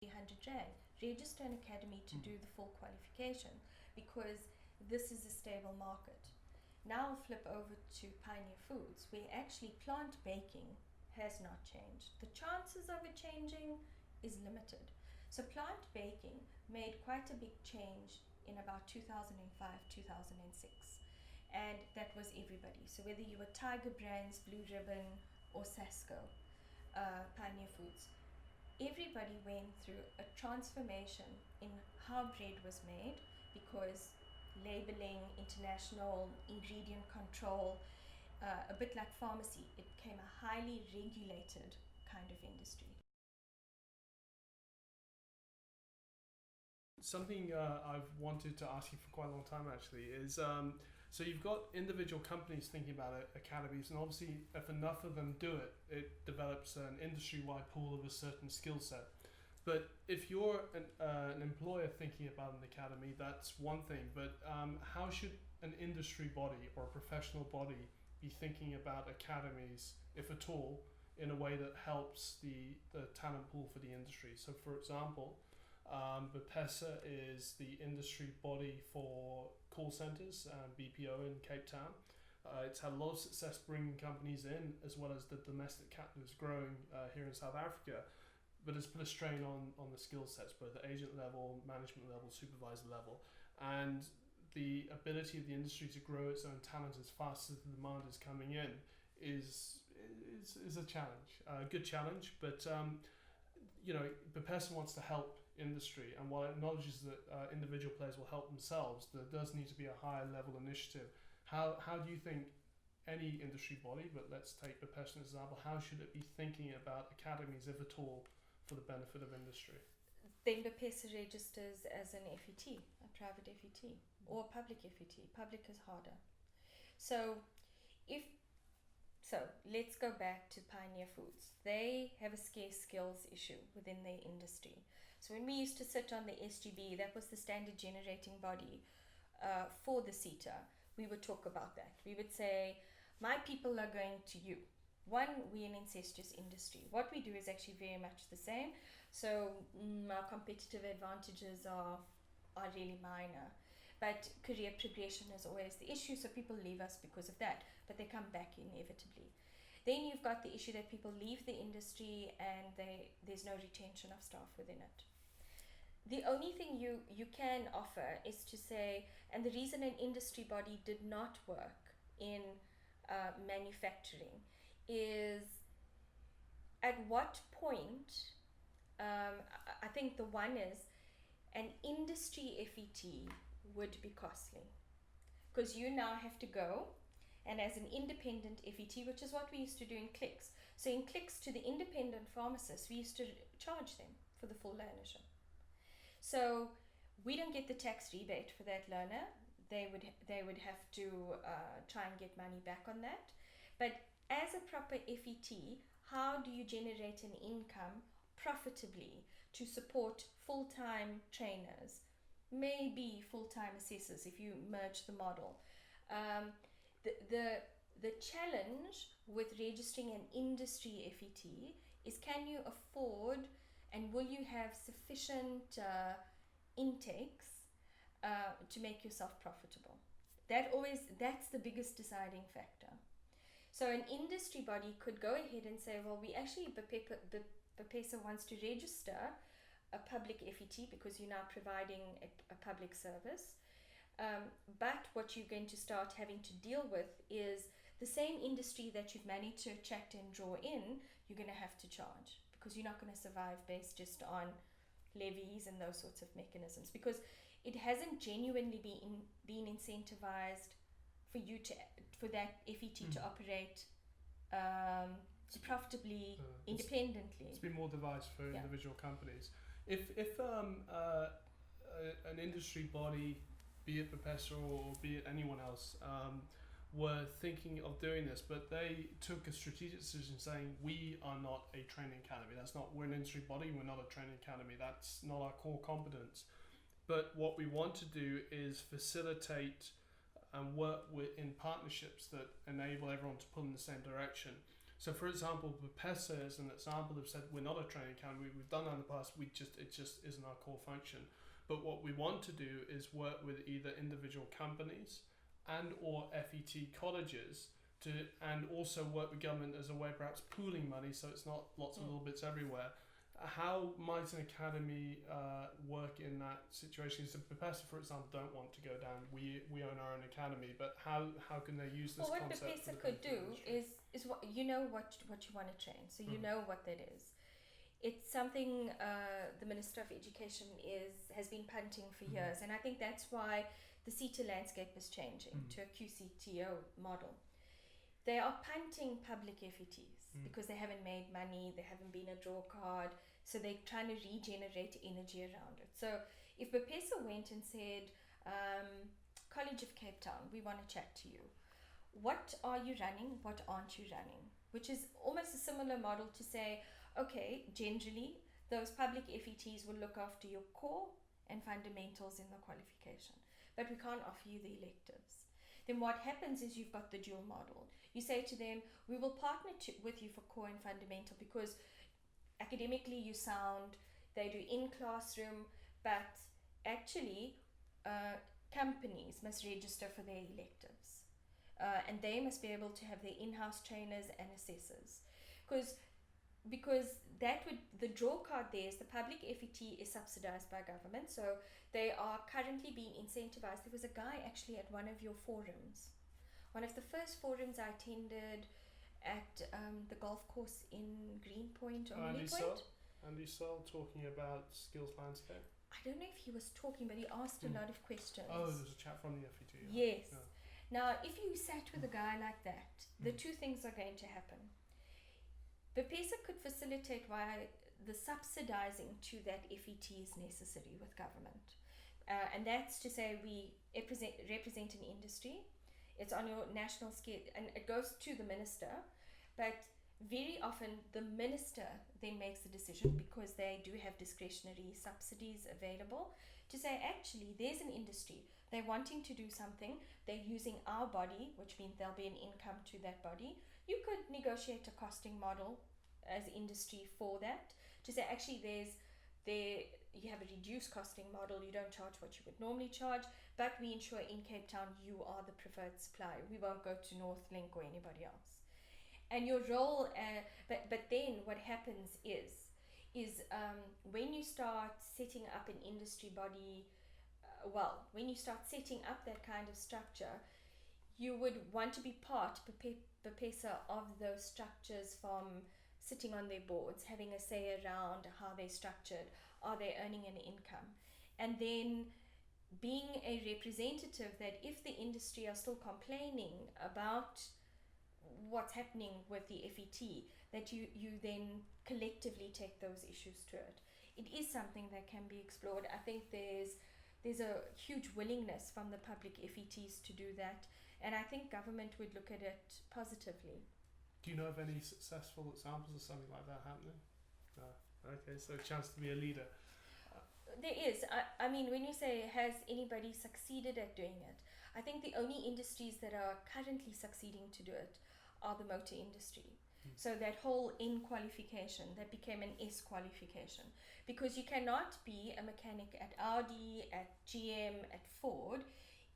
300 Rand. Register an academy to do the full qualification because this is a stable market. Now I'll flip over to Pioneer Foods, where actually plant baking has not changed. The chances of it changing is limited. So plant baking made quite a big change in about 2005, 2006. And that was everybody. So whether you were Tiger Brands, Blue Ribbon, or Sasco, Pioneer Foods, everybody went through a transformation in how bread was made because labeling, international ingredient control, a bit like pharmacy, it became a highly regulated kind of industry. Something I've wanted to ask you for quite a long time actually is so you've got individual companies thinking about academies, and obviously if enough of them do it, it develops an industry-wide pool of a certain skill set. But if you're an employer thinking about an academy, that's one thing. But how should an industry body or a professional body be thinking about academies, if at all, in a way that helps the talent pool for the industry? So, for example, BPESA is the industry body for call centres, BPO in Cape Town. It's had a lot of success bringing companies in, as well as the domestic captives growing here in South Africa. But it's put a strain on the skill sets, both at agent level, management level, supervisor level, and the ability of the industry to grow its own talent as fast as the demand is coming in is a challenge, a good challenge. But the person wants to help industry, and while it acknowledges that individual players will help themselves, there does need to be a higher level initiative. How do you think any industry body, but let's take the person as an example, how should it be thinking about academies, if at all, for the benefit of industry? Then BPESA registers as an FET, a private FET, or a public FET. Public is harder. So let's go back to Pioneer Foods. They have a scarce skills issue within their industry. So when we used to sit on the SGB, that was the standard generating body for the CETA, we would talk about that. We would say, my people are going to you. One, we're an incestuous industry. What we do is actually very much the same. So our competitive advantages are really minor. But career progression is always the issue, so people leave us because of that, but they come back inevitably. Then you've got the issue that people leave the industry and there's no retention of staff within it. The only thing you can offer is to say, and the reason an industry body did not work in manufacturing is at what point, I think the one is an industry FET would be costly, because you now have to go and as an independent FET, which is what we used to do in Clicks. So in Clicks, to the independent pharmacists, we used to charge them for the full learnership. So we don't get the tax rebate for that learner. They would have to try and get money back on that. But as a proper FET, how do you generate an income profitably to support full-time trainers, maybe full-time assessors if you merge the model? The challenge with registering an industry FET is, can you afford and will you have sufficient intakes to make yourself profitable? That's the biggest deciding factor. So an industry body could go ahead and say, well, we actually, BPESA wants to register a public FET because you're now providing a public service. But what you're going to start having to deal with is the same industry that you've managed to attract and draw in, you're going to have to charge, because you're not going to survive based just on levies and those sorts of mechanisms, because it hasn't genuinely been incentivized for that FET to operate profitably, independently. It's been more devised for individual companies. If an industry body, be it BPESA or be it anyone else, were thinking of doing this, but they took a strategic decision saying, we are not a training academy. We're an industry body, we're not a training academy. That's not our core competence. But what we want to do is facilitate and work in partnerships that enable everyone to pull in the same direction. So, for example, Bepessa is an example. They've said we're not a training academy. We've done that in the past. It just isn't our core function. But what we want to do is work with either individual companies and or FET colleges and also work with government as a way of perhaps pooling money, so it's not lots of little bits everywhere. How might an academy work in that situation? So Bepessa, for example, don't want to go down. We own our own academy, but how can they use this what concept? Bepessa could do is what you know what you want to train, so you know what that is. It's something the Minister of Education has been punting for years, and I think that's why the CETA landscape is changing to a QCTO model. They are punting public FETs because they haven't made money, they haven't been a draw card, so they're trying to regenerate energy around it. So if Bepessa went and said, College of Cape Town, we want to chat to you. What are you running? What aren't you running? Which is almost a similar model to say, okay, generally, those public FETs will look after your core and fundamentals in the qualification, but we can't offer you the electives. Then what happens is you've got the dual model. You say to them, we will partner with you for core and fundamental because academically you sound, they do in classroom, but actually companies must register for their electives. And they must be able to have their in-house trainers and assessors. Because the draw card there is the public FET is subsidized by government, so they are currently being incentivized. There was a guy actually at one of your forums, one of the first forums I attended at the golf course in Greenpoint or Milliepoint. Andy Searle talking about skills landscape. I don't know if he was talking, but he asked a lot of questions. Oh, there's a chat from the FET. Yes. Yeah. Now, if you sat with a guy like that, the two things are going to happen. Bepessa could facilitate why the subsidizing to that FET is necessary with government. And that's to say we represent an industry. It's on your national scale and it goes to the minister. But very often the minister then makes the decision because they do have discretionary subsidies available to say, actually, there's an industry. They're wanting to do something. They're using our body, which means there'll be an income to that body. You could negotiate a costing model as industry for that to say, actually, you have a reduced costing model. You don't charge what you would normally charge, but we ensure in Cape Town you are the preferred supplier. We won't go to Northlink or anybody else. And your role, but then what happens is when you start setting up an industry body, when you start setting up that kind of structure, you would want to be part, Bepessa, of those structures from sitting on their boards, having a say around how they're structured, are they earning an income? And then being a representative that if the industry are still complaining about what's happening with the FET, that you then collectively take those issues to it. It is something that can be explored. I think there's a huge willingness from the public FETs to do that, and I think government would look at it positively. Do you know of any successful examples of something like that happening? Okay, so a chance to be a leader. There is. I mean, when you say, has anybody succeeded at doing it? I think the only industries that are currently succeeding to do it are the motor industry. So that whole N qualification, that became an S qualification. Because you cannot be a mechanic at Audi, at GM, at Ford,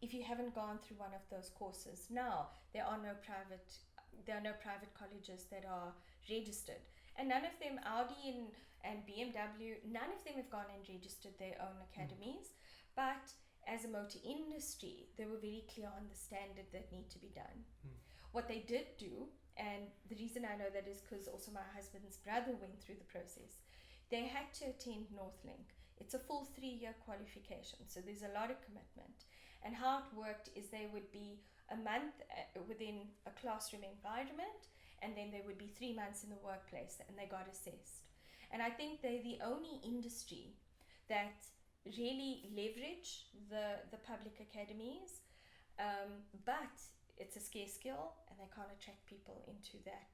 if you haven't gone through one of those courses. Now, there are no private colleges that are registered. And none of them, Audi and BMW, none of them have gone and registered their own academies. But as a motor industry, they were very clear on the standard that need to be done. What they did do, and the reason I know that is because also my husband's brother went through the process, they had to attend Northlink. It's a full 3-year qualification, so there's a lot of commitment. And how it worked is they would be a month within a classroom environment, and then they would be 3 months in the workplace, and they got assessed. And I think they're the only industry that really leverage the public academies, but it's a scarce skill, and they can't attract people into that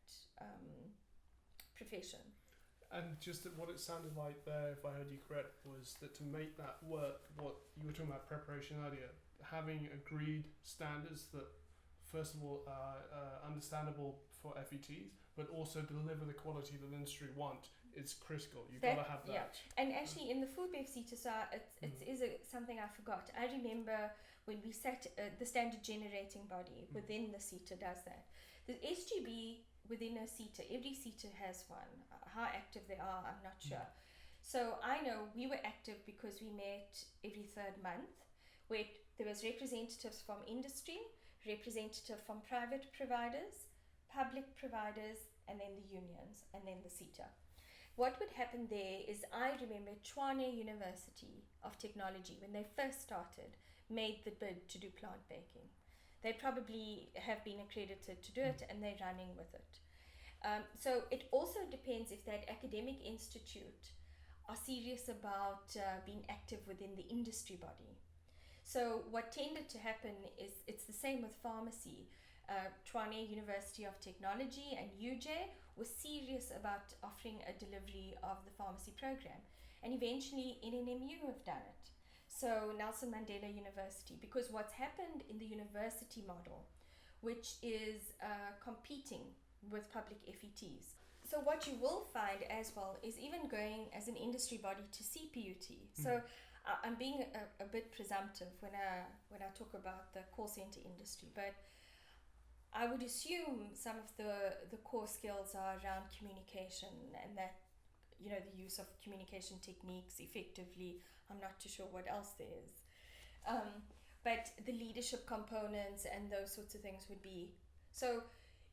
profession. And just what it sounded like there, if I heard you correct, was that to make that work, what you were talking about preparation earlier, having agreed standards that, first of all, are understandable for FETs, but also deliver the quality that the industry want is critical. You've got to have that. Yeah. And actually, in the food bev CETA, so something I forgot. I remember when we set the standard generating body within the CETA does that. The SGB within a CETA, every CETA has one. How active they are, I'm not sure. So I know we were active because we met every third month, where there was representatives from industry, representative from private providers, public providers, and then the unions, and then the CETA. What would happen there is, I remember Tshwane University of Technology, when they first started, made the bid to do plant baking. They probably have been accredited to do it, and they're running with it. So it also depends if that academic institute are serious about being active within the industry body. So what tended to happen is, it's the same with pharmacy. Tshwane University of Technology and UJ were serious about offering a delivery of the pharmacy program, and eventually NNMU have done it. So Nelson Mandela University, because what's happened in the university model, which is competing with public FETs. So what you will find as well is, even going as an industry body to CPUT. So I'm being a bit presumptive when I talk about the call center industry, but I would assume some of the core skills are around communication, and that, the use of communication techniques effectively. I'm not too sure what else there is. But the leadership components and those sorts of things would be. So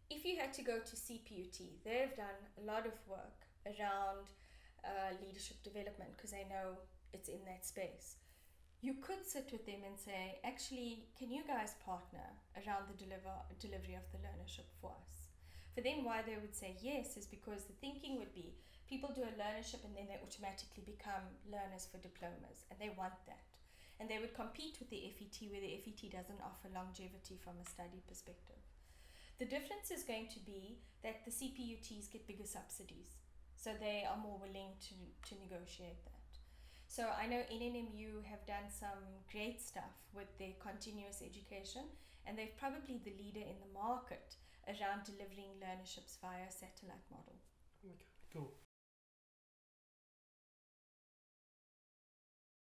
if you had to go to CPUT, they've done a lot of work around leadership development, because they know it's in that space. You could sit with them and say, actually, can you guys partner around the delivery of the learnership for us? For them, why they would say yes is because the thinking would be, people do a learnership and then they automatically become learners for diplomas, and they want that. And they would compete with the FET, where the FET doesn't offer longevity from a study perspective. The difference is going to be that the CPUTs get bigger subsidies, so they are more willing to negotiate that. So I know NNMU have done some great stuff with their continuous education, and they're probably the leader in the market around delivering learnerships via satellite model. Okay, cool.